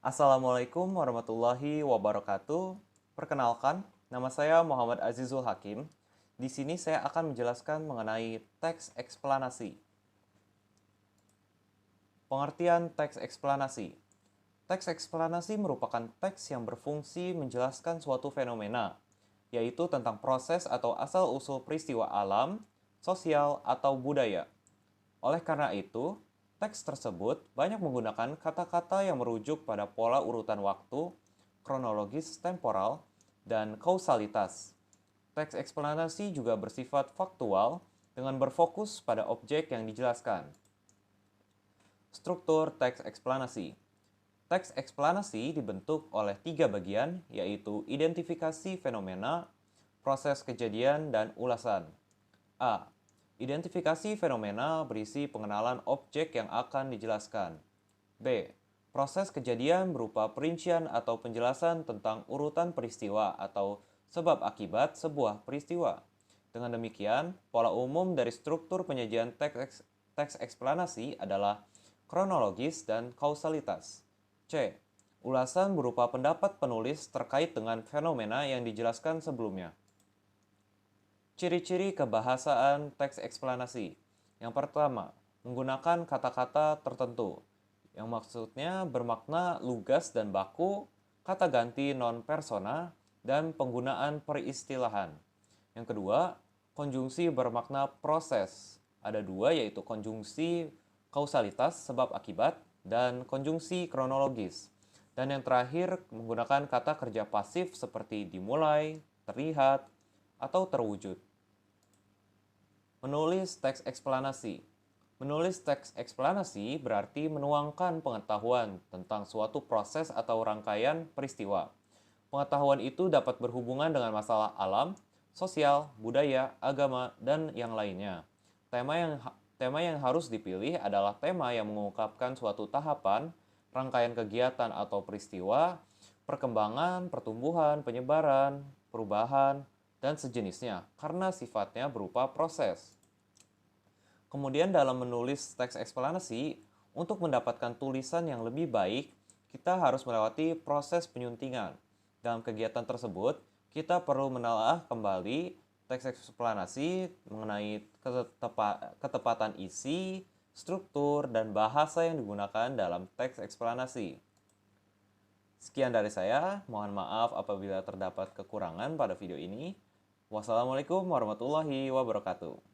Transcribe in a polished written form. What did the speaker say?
Assalamualaikum warahmatullahi wabarakatuh. Perkenalkan, nama saya Muhammad Azizul Hakim. Di sini saya akan menjelaskan mengenai teks eksplanasi. Pengertian teks eksplanasi. Teks eksplanasi merupakan teks yang berfungsi menjelaskan suatu fenomena, yaitu tentang proses atau asal-usul peristiwa alam, sosial, atau budaya. Oleh karena itu, teks tersebut banyak menggunakan kata-kata yang merujuk pada pola urutan waktu, kronologis temporal, dan kausalitas. Teks eksplanasi juga bersifat faktual dengan berfokus pada objek yang dijelaskan. Struktur teks eksplanasi. Teks eksplanasi dibentuk oleh 3 bagian, yaitu identifikasi fenomena, proses kejadian, dan ulasan. A. Identifikasi fenomena berisi pengenalan objek yang akan dijelaskan. B. Proses kejadian berupa perincian atau penjelasan tentang urutan peristiwa atau sebab akibat sebuah peristiwa. Dengan demikian, pola umum dari struktur penyajian teks eksplanasi adalah kronologis dan kausalitas. C. Ulasan berupa pendapat penulis terkait dengan fenomena yang dijelaskan sebelumnya. Ciri-ciri kebahasaan teks eksplanasi. Yang pertama, menggunakan kata-kata tertentu, yang maksudnya bermakna lugas dan baku, kata ganti non-persona, dan penggunaan peristilahan. Yang kedua, konjungsi bermakna proses. Ada 2, yaitu konjungsi kausalitas sebab akibat dan konjungsi kronologis. Dan yang terakhir, menggunakan kata kerja pasif seperti dimulai, terlihat, atau terwujud. Menulis teks eksplanasi. Menulis teks eksplanasi berarti menuangkan pengetahuan tentang suatu proses atau rangkaian peristiwa. Pengetahuan itu dapat berhubungan dengan masalah alam, sosial, budaya, agama, dan yang lainnya. Tema yang harus dipilih adalah tema yang mengungkapkan suatu tahapan, rangkaian kegiatan atau peristiwa, perkembangan, pertumbuhan, penyebaran, perubahan, dan sejenisnya, karena sifatnya berupa proses. Kemudian dalam menulis teks eksplanasi, untuk mendapatkan tulisan yang lebih baik, kita harus melewati proses penyuntingan. Dalam kegiatan tersebut, kita perlu menelaah kembali teks eksplanasi mengenai ketepatan isi, struktur, dan bahasa yang digunakan dalam teks eksplanasi. Sekian dari saya, mohon maaf apabila terdapat kekurangan pada video ini. Wassalamualaikum warahmatullahi wabarakatuh.